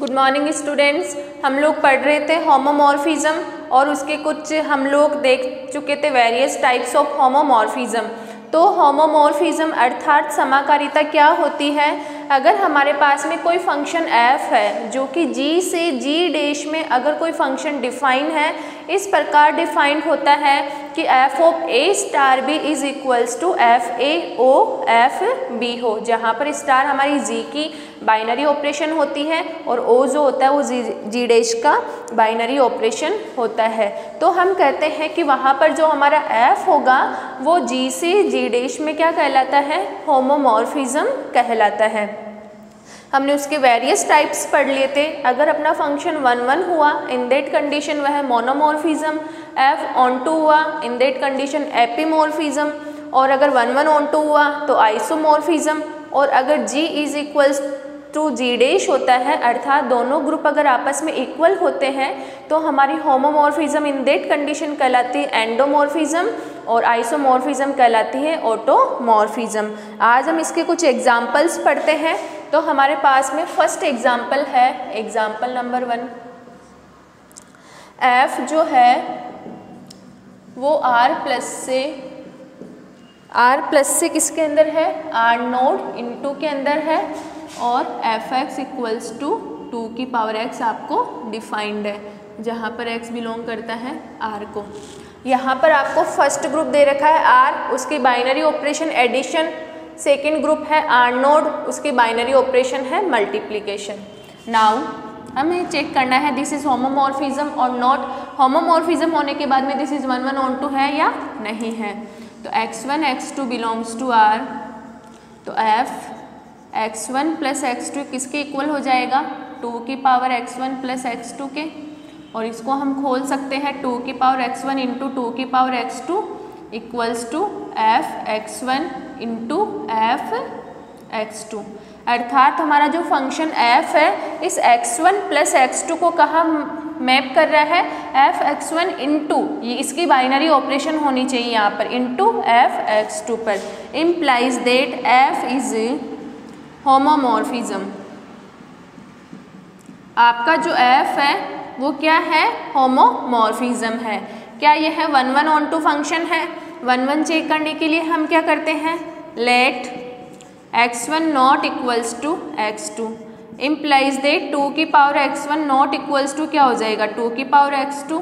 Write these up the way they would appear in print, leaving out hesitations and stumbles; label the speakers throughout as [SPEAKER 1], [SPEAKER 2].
[SPEAKER 1] Good morning students. हम लोग पढ़ रहे थे होमोमॉर्फिज्म और उसके कुछ हम लोग देख चुके थे वेरियस टाइप्स ऑफ होमोमॉर्फिज्म। तो होमोमॉर्फिज्म अर्थात समाकारिता क्या होती है? अगर हमारे पास में कोई फंक्शन f है जो कि g से g डैश में अगर कोई फंक्शन डिफाइन है, इस प्रकार डिफाइंड होता है कि f of a star b is equals to f a o f b हो, जहाँ पर स्टार हमारी g की बाइनरी ऑपरेशन होती है और o जो होता है वो g डैश का बाइनरी ऑपरेशन होता है। तो हम कहते हैं कि वहाँ पर जो हमारा f होगा वो g से g डैश में क्या कहलाता है? होमोमॉर्फिज्म कहलाता है। हमने उसके वेरियस टाइप्स पढ़ लिए थे। अगर अपना फंक्शन 1 हुआ, इन दैट कंडीशन वह मोनोमॉर्फिज्म, f ऑन टू हुआ, इन दैट कंडीशन एपीमॉर्फिज्म, और अगर 1 ऑन टू हुआ तो आइसोमॉर्फिज्म, और अगर g is equals to g dash होता है अर्थात दोनों ग्रुप अगर आपस में इक्वल होते हैं तो हमारी होमोमॉर्फिज्म इन दैट कंडीशन कहलाती है एंडोमॉर्फिज्म और आइसोमॉर्फिज्म कहलाती है ऑटोमॉर्फिज्म। आज हम इसके कुछ एग्जाम्पल्स पढ़ते हैं। तो हमारे पास में फर्स्ट एग्जाम्पल है एग्जाम्पल नंबर 1। f जो है वो r प्लस से किसके अंदर है? r नोड इंटू के अंदर है, और f(x) इक्वल्स टू 2 की पावर x आपको डिफाइंड है, जहाँ पर x बिलोंग करता है r को। यहाँ पर आपको फर्स्ट ग्रुप दे रखा है r, उसकी binary operation addition, second group है r नोड, उसकी बाइनरी ऑपरेशन है मल्टीप्लिकेशन। नाउ हमें चेक करना है दिस इज होमोमॉर्फिज्म और नॉट। होमोमॉर्फिज्म होने के बाद में दिस इज 1 ऑन टू है या नहीं है। तो x1 x2 belongs to r, तो f x1 प्लस x2 किसके इक्वल हो जाएगा? 2 की पावर x1 प्लस x2 के, और इसको हम खोल सकते हैं 2 की पावर x1 इंटू 2 की power x2 equals to f x1 into f x2। अर्थात हमारा जो फंक्शन f है इस x1 प्लस x2 को कहाँ मैप कर रहा है? f x1 इंटू, ये इसकी बाइनरी ऑपरेशन होनी चाहिए यहाँ पर, इंटू f x2 पर। Implies that f is homomorphism. आपका जो f है वो क्या है? होमोमॉर्फिज्म है। क्या यह है 1 ऑन टू फंक्शन है? 1 चेक करने के लिए हम क्या करते हैं? Let x1 not equals to x2 implies that 2 की power x1 not equals to क्या हो जाएगा? 2 की पावर x2।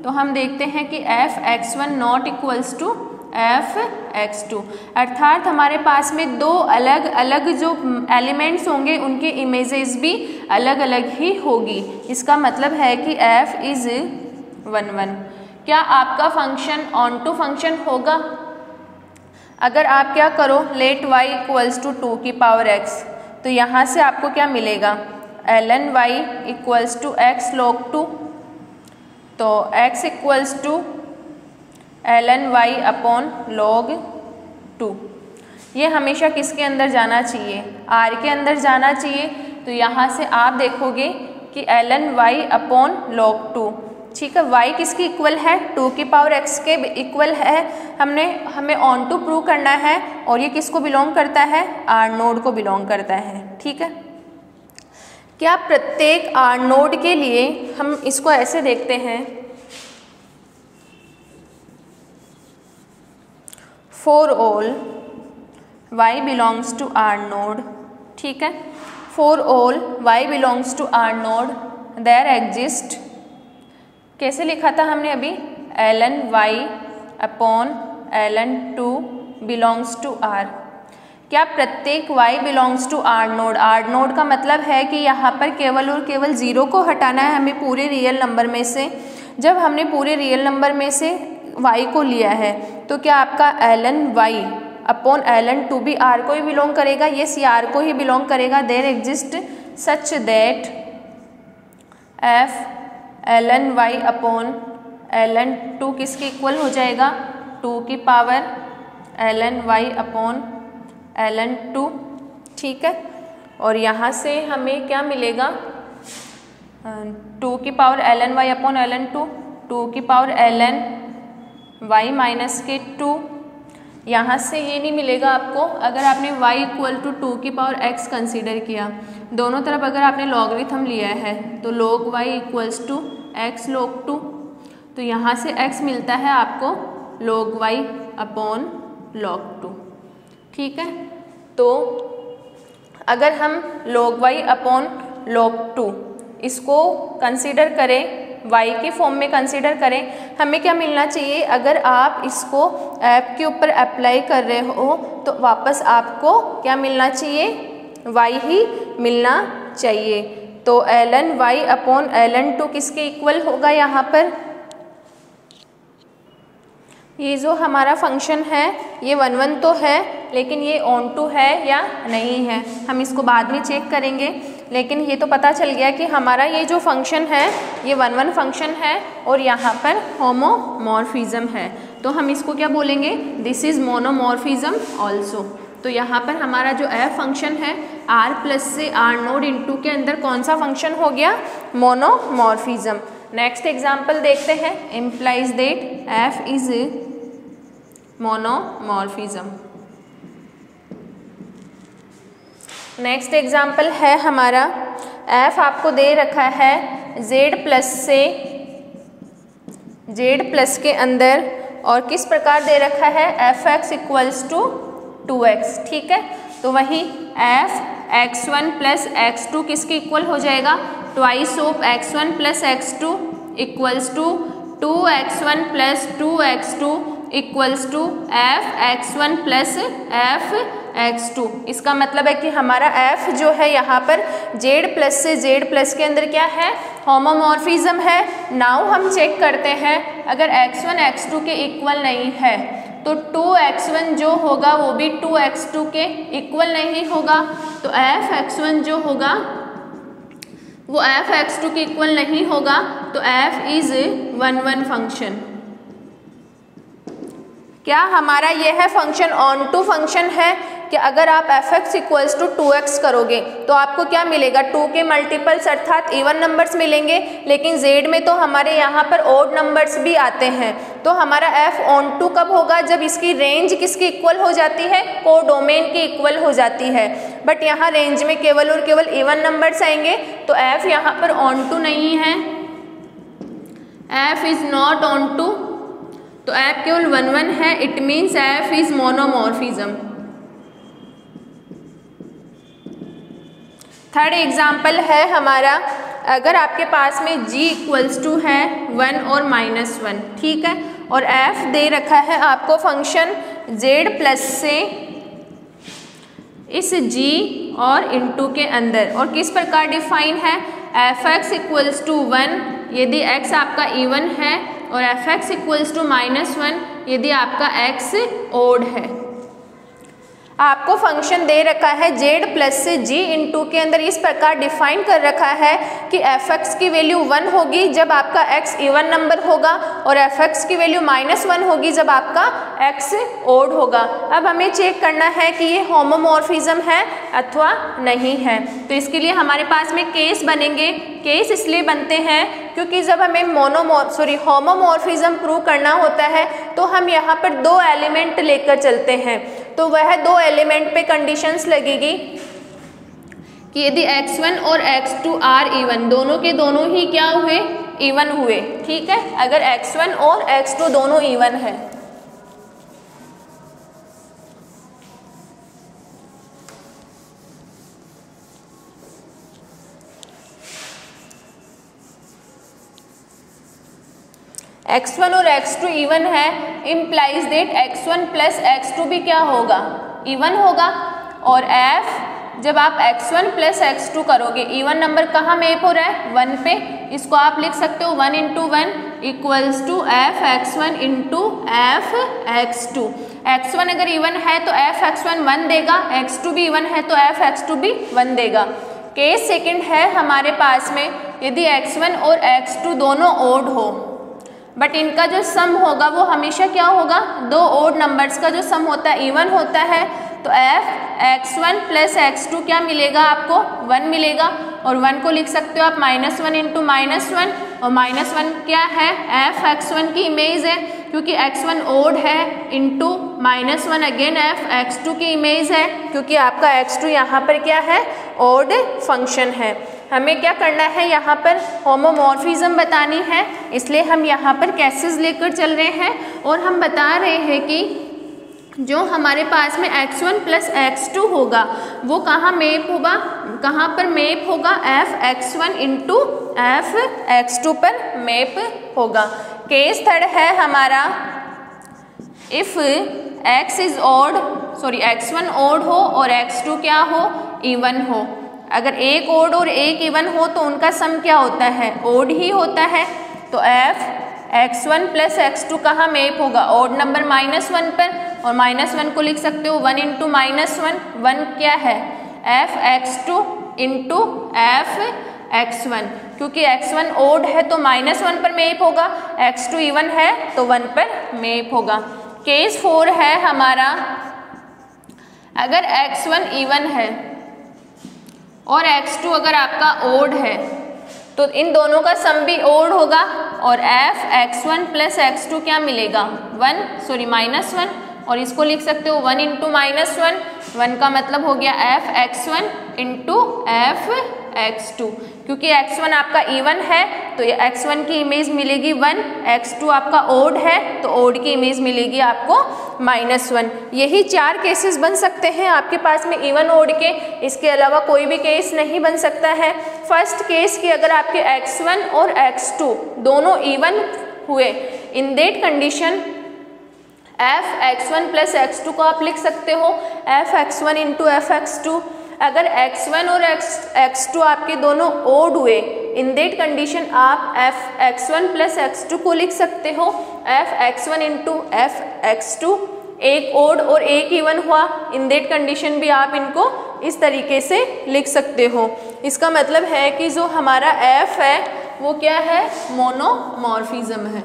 [SPEAKER 1] तो हम देखते हैं कि f x1 not equals to f x2, अर्थात हमारे पास में दो अलग अलग जो एलिमेंट्स होंगे उनके इमेजेस भी अलग अलग ही होगी। इसका मतलब है कि f इज 1 क्या आपका फंक्शन ऑन टू फंक्शन होगा? अगर आप क्या करो, लेट y इक्वल्स टू 2 की पावर x, तो यहाँ से आपको क्या मिलेगा? ln y equals to x log 2, तो x equals to ln y upon log 2। ये हमेशा किसके अंदर जाना चाहिए? r के अंदर जाना चाहिए। तो यहाँ से आप देखोगे कि ln y अपॉन log 2, ठीक है। y किसकी इक्वल है? 2 की पावर x के इक्वल है। हमें ऑन टू प्रूव करना है, और ये किसको बिलोंग करता है? r नोड को बिलोंग करता है, ठीक है। क्या प्रत्येक r नोड के लिए हम इसको ऐसे देखते हैं, for all y belongs to r naught, ठीक है। For all y belongs to r naught there exist, कैसे लिखा था हमने अभी? ln y upon ln 2 belongs to r। क्या प्रत्येक y belongs to r naught? r naught का मतलब है कि यहाँ पर केवल और केवल 0 को हटाना है हमें पूरे रियल नंबर में से। जब हमने पूरे रियल नंबर में से y को लिया है तो क्या आपका ln y अपॉन ln 2 भी r को ही बिलोंग करेगा? यस, ये r को ही बिलोंग करेगा। There exist such that f ln y upon ln 2 किसके इक्वल हो जाएगा? 2 की power ln y upon ln 2, ठीक है। और यहाँ से हमें क्या मिलेगा? 2 की power ln y upon ln 2, 2 की पावर ln y माइनस के 2। यहाँ से ये नहीं मिलेगा आपको अगर आपने y इक्वल टू 2 की पावर x कंसीडर किया। दोनों तरफ अगर आपने लॉगरिथम लिया है तो log y equals to x log 2, तो यहाँ से x मिलता है आपको log y अपॉन log 2। ठीक है, तो अगर हम log y अपॉन log 2 इसको कंसीडर करें, y के फॉर्म में कंसीडर करें, हमें क्या मिलना चाहिए? अगर आप इसको ऐप के ऊपर अप्लाई कर रहे हो तो वापस आपको क्या मिलना चाहिए? y ही मिलना चाहिए। तो ln y अपॉन ln 2 किसके इक्वल होगा? यहाँ पर ये जो हमारा फंक्शन है ये 1 तो है, लेकिन ये ऑन टू है या नहीं है हम इसको बाद में चेक करेंगे। लेकिन ये तो पता चल गया कि हमारा ये जो फंक्शन है ये 1 फंक्शन है और यहाँ पर होमोमॉर्फिज्म है, तो हम इसको क्या बोलेंगे? This is मोनोमॉर्फिज्म also. तो यहाँ पर हमारा जो f फंक्शन है r प्लस से r नोड इंटू के अंदर कौन सा फंक्शन हो गया? मोनोमॉर्फिज्म। नेक्स्ट एग्जाम्पल देखते हैं, implies that f is मोनोमॉर्फिज्म। Next example है हमारा, f आपको दे रखा है z प्लस से z प्लस के अंदर और किस प्रकार दे रखा है? f(x) equals to 2x। ठीक है, तो वही f(x1 प्लस x2) किसके इक्वल हो जाएगा? Twice of x1 plus x2 equals to 2x1 plus 2x2 equals to f(x1 plus f(x2)। इसका मतलब है कि हमारा f जो है यहाँ पर z प्लस से z प्लस के अंदर क्या है? होमोमॉर्फिज्म है। नाउ हम चेक करते हैं, अगर x1 x2 के इक्वल नहीं है तो 2x1 जो होगा वो भी 2x2 के इक्वल नहीं होगा, तो f(x1) जो होगा वो f(x2) के इक्वल नहीं होगा, तो f इज 1 फंक्शन। क्या हमारा यह है फंक्शन ऑन टू फंक्शन है कि अगर आप f(x) इक्वल्स टू 2x करोगे तो आपको क्या मिलेगा? 2 के मल्टीपल्स अर्थात इवन नंबर्स मिलेंगे, लेकिन z में तो हमारे यहाँ पर ऑड नंबर्स भी आते हैं। तो हमारा f ऑन टू कब होगा? जब इसकी रेंज किसकी इक्वल हो जाती है? कोडोमेन की इक्वल हो जाती है। बट यहाँ रेंज में केवल और केवल इवन नंबर्स आएंगे, तो f यहाँ पर ऑन टू नहीं है, f is not onto, तो f केवल 1 है। It means f is monomorphism. Third example है हमारा, अगर आपके पास में g इक्वल्स टू है 1 और -1, ठीक है, और f दे रखा है आपको फंक्शन z प्लस से इस g और इंटू के अंदर, और किस प्रकार डिफाइन है? f(x) इक्वल्स टू 1 यदि x आपका इवन है और f(x) इक्वल्स टू -1 यदि आपका x ओड है। आपको फंक्शन दे रखा है z प्लस से g इंटू के अंदर इस प्रकार डिफाइन कर रखा है कि f(x) की वैल्यू 1 होगी जब आपका x इवन नंबर होगा और f(x) की वैल्यू -1 होगी जब आपका x ओड होगा। अब हमें चेक करना है कि ये होमोमॉर्फिज्म है अथवा नहीं है, तो इसके लिए हमारे पास में केस बनेंगे। केस इसलिए बनते हैं क्योंकि जब हमें होमोमॉर्फिज्म प्रूव करना होता है तो हम यहाँ पर 2 एलिमेंट लेकर चलते हैं, तो वह 2 एलिमेंट पे कंडीशंस लगेगी कि यदि x1 और x2 आर इवन, दोनों के दोनों ही क्या हुए? इवन हुए। ठीक है, अगर x1 और x2 दोनों इवन है। x1 और x2 इवन है, implies that x1 plus x2 भी क्या होगा? इवन होगा। और f जब आप x1 प्लस x2 करोगे, इवन नंबर कहाँ मैप हो रहा है? 1 पे। इसको आप लिख सकते हो 1 into 1 equals to f(x1) into f(x2). x1 अगर इवन है तो f(x1) 1 देगा, x2 भी इवन है तो f(x2) भी 1 देगा। केस सेकंड है हमारे पास में, यदि x1 और x2 दोनों ओड हो बट इनका जो सम होगा वो हमेशा क्या होगा? 2 ओड नंबर्स का जो सम होता है इवन होता है, तो f(x1 प्लस x2) क्या मिलेगा आपको? 1 मिलेगा। और 1 को लिख सकते हो आप -1 इंटू -1, और -1 क्या है? f(x1) की इमेज है क्योंकि x1 ओड है, इंटू -1 अगेन f(x2) की इमेज है क्योंकि आपका x2 यहाँ पर क्या है? ऑड फंक्शन है। हमें क्या करना है, यहाँ पर होमोमॉर्फिज्म बतानी है, इसलिए हम यहाँ पर केसेस लेकर चल रहे हैं और हम बता रहे हैं कि जो हमारे पास में x1 प्लस x2 होगा वो कहाँ मैप होगा, कहाँ पर मैप होगा, f(x1) इंटू f(x2) पर मैप होगा। केस थर्ड है हमारा, if x is odd, sorry x1 odd हो और x2 क्या हो, इवन हो। अगर एक ऑड और एक इवन हो तो उनका सम क्या होता है, ऑड ही होता है। तो f(x1 प्लस x2) कहाँ मैप होगा, ऑड नंबर -1 पर, और -1 को लिख सकते हो 1 इंटू -1, 1 क्या है f(x2) इंटू f(x1), क्योंकि x1 ऑड है तो -1 पर मैप होगा, x2 इवन है तो 1 पर मैप होगा। केस 4 है हमारा, अगर x1 इवन है और x2 अगर आपका ऑड है तो इन दोनों का सम भी ऑड होगा और f(x1 प्लस x2) क्या मिलेगा, -1, और इसको लिख सकते हो 1 इंटू -1, 1 का मतलब हो गया f(x1) इंटू f(x2), क्योंकि x1 आपका इवन है तो ये x1 की इमेज मिलेगी 1, x2 आपका ऑड है तो ऑड की इमेज मिलेगी आपको -1। यही 4 केसेस बन सकते हैं आपके पास में इवन ऑड के, इसके अलावा कोई भी केस नहीं बन सकता है। फर्स्ट केस की अगर आपके x1 और x2 दोनों इवन हुए, in that condition f(x1 plus x2) को आप लिख सकते हो f(x1) इंटू f(x2). अगर x1 और x2 आपके दोनों ऑड हुए, इन दैट कंडीशन आप f(x1 प्लस x2) को लिख सकते हो f(x1) इंटू f(x2). एक ऑड और एक इवन हुआ, इन दैट कंडीशन भी आप इनको इस तरीके से लिख सकते हो। इसका मतलब है कि जो हमारा f है वो क्या है, मोनोमॉर्फिज्म है।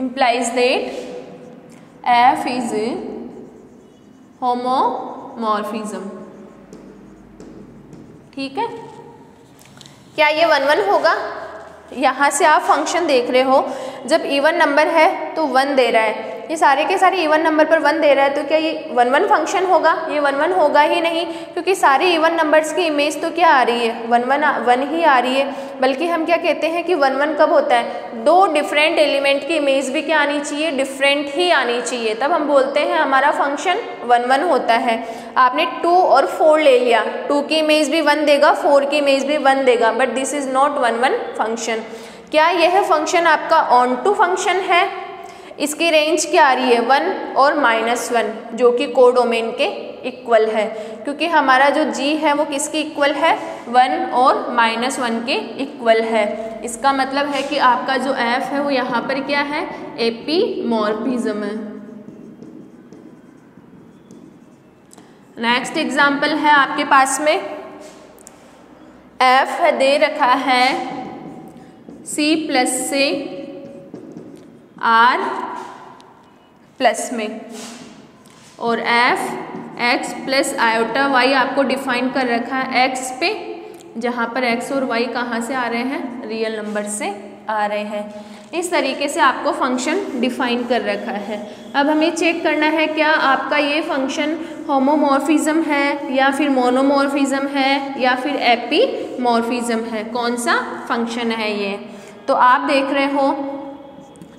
[SPEAKER 1] implies that f is homomorphism। ठीक है, क्या ये 1 होगा? यहाँ से आप फंक्शन देख रहे हो, जब इवन नंबर है तो 1 दे रहा है, ये सारे के सारे इवन नंबर पर 1 दे रहा है, तो क्या ये 1 फंक्शन होगा? ये 1 होगा ही नहीं, क्योंकि सारे इवन नंबर्स की इमेज तो क्या आ रही है, 1 ही आ रही है। बल्कि हम क्या कहते हैं कि 1 कब होता है, 2 डिफरेंट एलिमेंट की इमेज भी क्या आनी चाहिए, डिफरेंट ही आनी चाहिए, तब हम बोलते हैं हमारा फंक्शन 1 होता है। आपने 2 और 4 ले लिया, 2 की इमेज भी 1 देगा, 4 की इमेज भी 1 देगा, but this is not 1 function. क्या यह फंक्शन आपका ऑन टू फंक्शन है? इसकी रेंज क्या आ रही है, 1 और -1, जो कि कोडोमेन के इक्वल है, क्योंकि हमारा जो g है वो किसके इक्वल है, 1 और -1 के इक्वल है। इसका मतलब है कि आपका जो f है वो यहाँ पर क्या है, एपीमॉर्फिज्म है। नेक्स्ट एग्जाम्पल है आपके पास में, f दे रखा है c प्लस से r प्लस में, और f(x प्लस आयोटा y) आपको डिफाइन कर रखा है x पे, जहाँ पर x और y कहाँ से आ रहे हैं, रियल नंबर से आ रहे हैं। इस तरीके से आपको फंक्शन डिफाइन कर रखा है। अब हमें चेक करना है क्या आपका ये फंक्शन होमोमॉर्फिज्म है या फिर मोनोमॉर्फिज्म है या फिर एपीमॉर्फिज्म है, कौन सा फंक्शन है ये। तो आप देख रहे हो,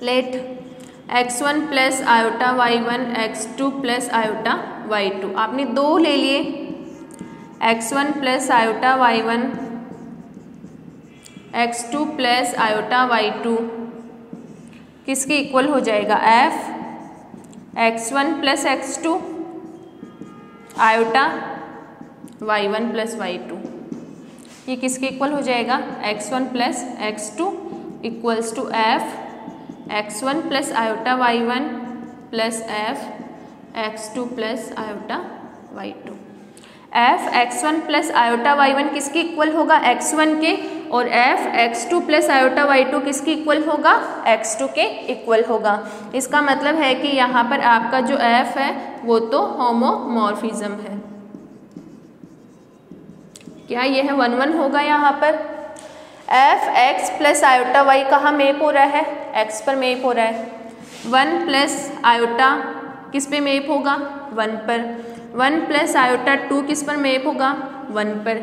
[SPEAKER 1] let x1 plus iota y1 x2 plus iota y2, आपने 2 ले लिए, x1 plus iota y1 x2 plus iota y2 किसके इक्वल हो जाएगा, f(x1 plus x2) iota y1 plus y2, ये किसके इक्वल हो जाएगा, x1 plus x2 equals to f(x1 plus iota y1 plus f(x2 plus iota y2)। f(x1 plus iota y1 किसके equal होगा, x1 के, और f(x2 प्लस आयोटा y2 किसके equal होगा, x2 के इक्वल होगा। इसका मतलब है कि यहाँ पर आपका जो f है वो तो होमोमॉर्फिज्म है। क्या यह 1 होगा यहाँ पर? F x plus iota y कहाँ मैप हो रहा है, एक्स पर मैप हो रहा है। 1 प्लस आयोटा किस पे मैप होगा, 1 पर। 1 प्लस आयोटा 2 किस पर मैप होगा, 1 पर।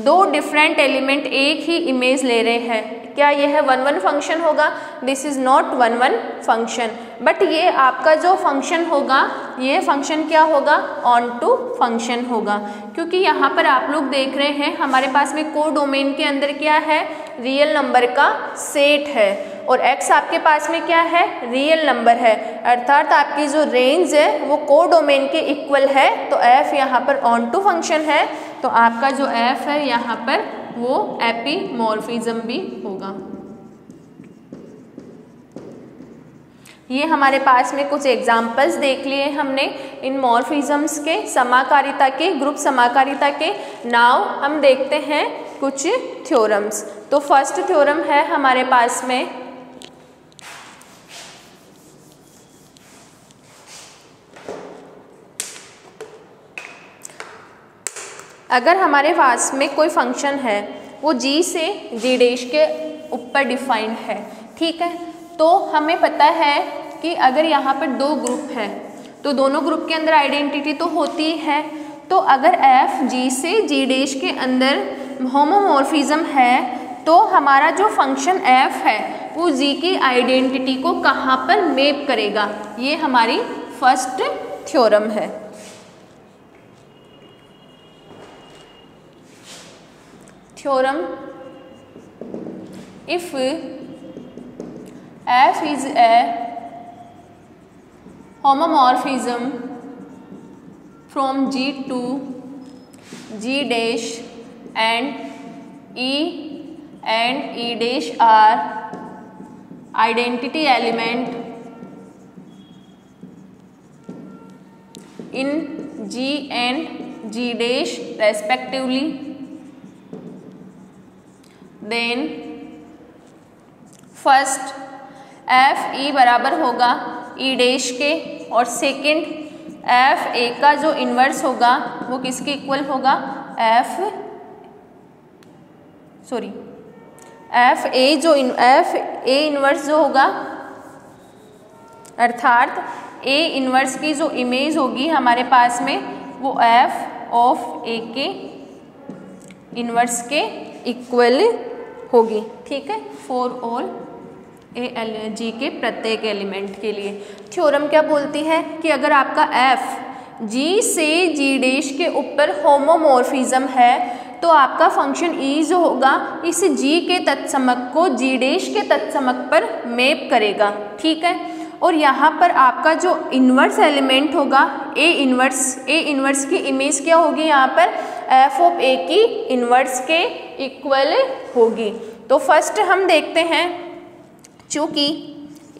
[SPEAKER 1] दो डिफरेंट एलिमेंट एक ही इमेज ले रहे हैं, क्या यह 1-1 फंक्शन होगा, this is not 1-1 function. But ये आपका जो फंक्शन होगा, ये फंक्शन क्या होगा, ऑन टू फंक्शन होगा, क्योंकि यहाँ पर आप लोग देख रहे हैं हमारे पास में कोडोमेन के अंदर क्या है, रियल नंबर का सेट है, और x आपके पास में क्या है, रियल नंबर है, अर्थात आपकी जो रेंज है वो कोडोमेन के इक्वल है। तो f यहाँ पर ऑन टू फंक्शन है, तो आपका जो f है यहाँ पर वो एपीमॉर्फिज्म भी होगा। ये हमारे पास में कुछ एग्जाम्पल्स देख लिए हमने इन मॉर्फिज्म्स के, समाकारिता के, ग्रुप समाकारिता के। नाउ हम देखते हैं कुछ थ्योरम्स। तो फर्स्ट थ्योरम है हमारे पास में अगर हमारे पास में कोई फंक्शन है वो g से g डैश के ऊपर डिफाइंड है, ठीक है, तो हमें पता है कि अगर यहाँ पर दो ग्रुप है तो दोनों ग्रुप के अंदर आइडेंटिटी तो होती है। तो अगर f g से g डैश के अंदर होमोमॉर्फिज्म है तो हमारा जो फंक्शन f है वो g की आइडेंटिटी को कहाँ पर मैप करेगा, ये हमारी फर्स्ट थ्योरम है। Theorem, if f is a homomorphism from G to G dash and E dash are identity element in G and G dash respectively, then first f e बराबर होगा ई dash के, और second F A का जो inverse होगा वो किसके equal होगा, एफ ए इन्वर्स जो होगा, अर्थात ए इन्वर्स की जो इमेज होगी हमारे पास में वो एफ ऑफ ए के इन्वर्स के इक्वल होगी, ठीक है, फॉर ऑल जी के प्रत्येक एलिमेंट के लिए। थ्योरम क्या बोलती है कि अगर आपका f g से g डैश के ऊपर होमोमॉर्फिज्म है तो आपका फंक्शन e जो होगा इस g के तत्समक को g डैश के तत्समक पर मैप करेगा, ठीक है। और यहाँ पर आपका जो इन्वर्स एलिमेंट होगा ए इन्वर्स की इमेज क्या होगी, यहाँ पर f ऑफ a की इन्वर्स के इक्वल होगी। तो फर्स्ट हम देखते हैं, चूँकि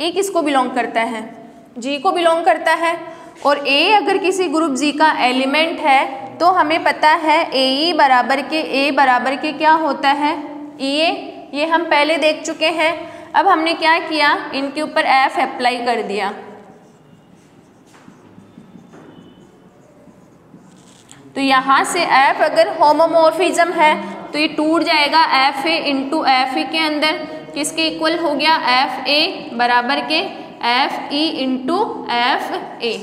[SPEAKER 1] a किसको बिलोंग करता है, g को बिलोंग करता है, और a अगर किसी ग्रुप g का एलिमेंट है तो हमें पता है a बराबर के क्या होता है, ये हम पहले देख चुके हैं। अब हमने क्या किया, इनके ऊपर f अप्लाई कर दिया, तो यहाँ से f अगर होमोमॉर्फिज्म है तो ये टूट जाएगा F A into F E के अंदर, किसके इक्वल हो गया, एफ ए बराबर के F E into F A.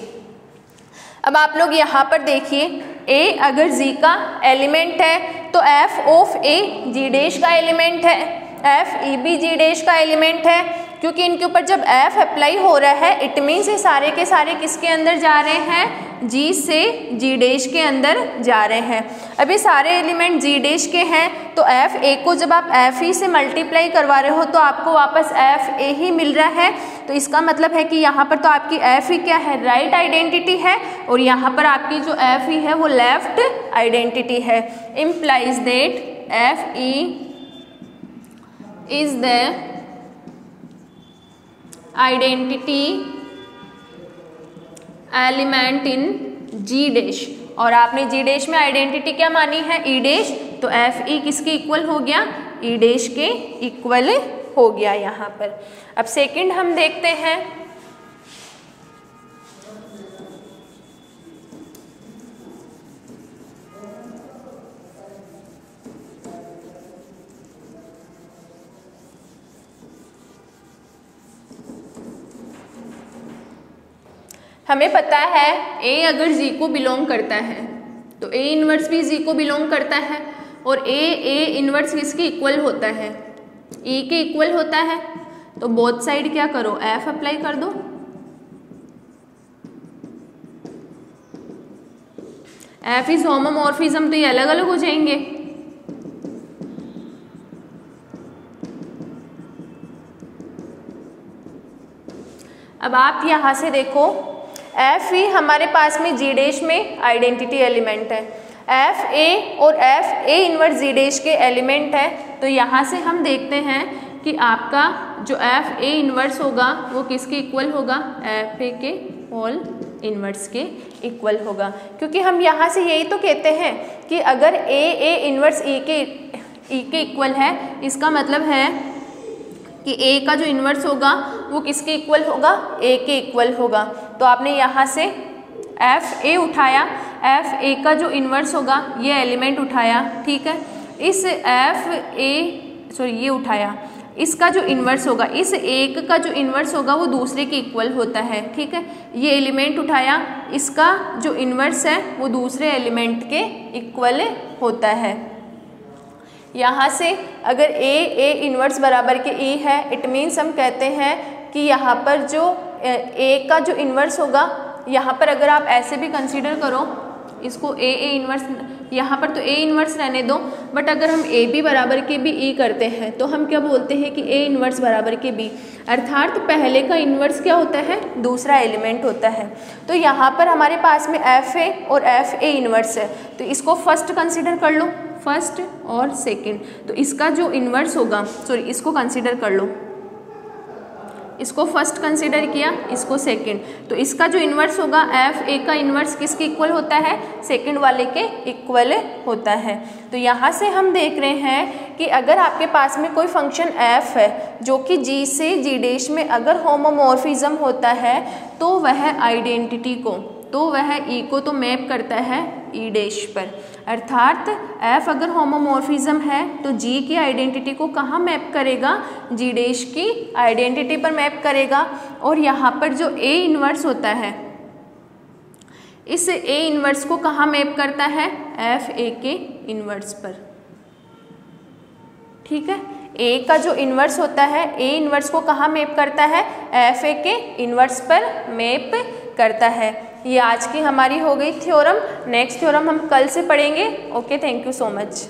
[SPEAKER 1] अब आप लोग यहाँ पर देखिए, a अगर g का एलिमेंट है तो f of a g dash का एलिमेंट है, f e भी g डैश का एलिमेंट है, क्योंकि इनके ऊपर जब f अप्लाई हो रहा है इट मीन्स ये सारे के सारे किसके अंदर जा रहे हैं, g से g डैश के अंदर जा रहे हैं। अब ये सारे एलिमेंट g डैश के हैं तो f a को जब आप f e से मल्टीप्लाई करवा रहे हो तो आपको वापस f a ही मिल रहा है, तो इसका मतलब है कि यहाँ पर तो आपकी f e क्या है, राइट आइडेंटिटी है, और यहाँ पर आपकी जो f e है वो लेफ्ट आइडेंटिटी है। Implies that f e is the identity element in G dash, और आपने G डैश में आइडेंटिटी क्या मानी है, E डैश, तो एफ ई किसके इक्वल हो गया, E डैश के इक्वल हो गया यहाँ पर। अब सेकंड हम देखते हैं, हमें पता है ए अगर जी को बिलोंग करता है तो ए इनवर्स भी जी को बिलोंग करता है, और ए इनवर्स किसके इक्वल होता है, ई के इक्वल होता है। तो बोथ साइड क्या करो, एफ अप्लाई कर दो। एफ इज होमोमॉर्फिज्म, तो ये अलग अलग हो जाएंगे। अब आप यहां से देखो, एफ ई हमारे पास में जी डैश में आइडेंटिटी एलिमेंट है, एफ ए और f a inverse g dash के एलिमेंट है। तो यहाँ से हम देखते हैं कि आपका जो एफ ए इनवर्स होगा वो किसके इक्वल होगा, एफ ए के होल इनवर्स के इक्वल होगा, क्योंकि हम यहाँ से यही तो कहते हैं कि अगर ए इनवर्स ई के इक्वल है, इसका मतलब है कि ए का जो इन्वर्स होगा वो किसके इक्वल होगा, ए के इक्वल होगा। तो आपने यहाँ से एफ ए उठाया, एफ ए का जो इन्वर्स होगा ये एलिमेंट उठाया, ठीक है। इस एफ ए ये उठाया, इसका जो इन्वर्स होगा, इस एक का जो इन्वर्स होगा वो दूसरे के इक्वल होता है, ठीक है। ये एलिमेंट उठाया, इसका जो इन्वर्स है वो दूसरे एलिमेंट के इक्वल होता है। यहाँ से अगर ए इन्वर्स बराबर के ई है, इट मीन्स हम कहते हैं कि यहाँ पर जो ए का जो इन्वर्स होगा, यहाँ पर अगर आप ऐसे भी कंसीडर करो इसको ए इन्वर्स, यहाँ पर तो ए इन्वर्स रहने दो, बट अगर हम ए बी बराबर के भी ई करते हैं तो हम क्या बोलते हैं कि ए इन्वर्स बराबर के बी, अर्थात पहले का इन्वर्स क्या होता है, दूसरा एलिमेंट होता है। तो यहाँ पर हमारे पास में एफ ए और एफ ए इन्वर्स है, तो इसको फर्स्ट कंसीडर कर लो, फर्स्ट और सेकंड। तो इसका जो इन्वर्स होगा, इसको कंसीडर कर लो, इसको फर्स्ट कंसीडर किया, इसको सेकंड। तो इसका जो इन्वर्स होगा, एफ ए का इन्वर्स किसके इक्वल होता है, सेकंड वाले के इक्वल होता है। तो यहाँ से हम देख रहे हैं कि अगर आपके पास में कोई फंक्शन एफ है जो कि जी से जी डैश में अगर होमोमॉर्फिज्म होता है तो वह आइडेंटिटी को, तो वह ई को तो मैप करता है ई डैश पर, अर्थात एफ अगर होमोमॉर्फिज्म है तो जी की आइडेंटिटी को कहाँ मैप करेगा, जी डैश की आइडेंटिटी पर मैप करेगा। और यहाँ पर जो ए इन्वर्स होता है, इस ए इन्वर्स को कहाँ मैप करता है, एफ ए के इन्वर्स पर, ठीक है। ए का जो इन्वर्स होता है, ए इन्वर्स को कहाँ मैप करता है, एफ ए के इन्वर्स पर मैप करता है। ये आज की हमारी हो गई थ्योरम, नेक्स्ट थ्योरम हम कल से पढ़ेंगे। Okay, thank you so much.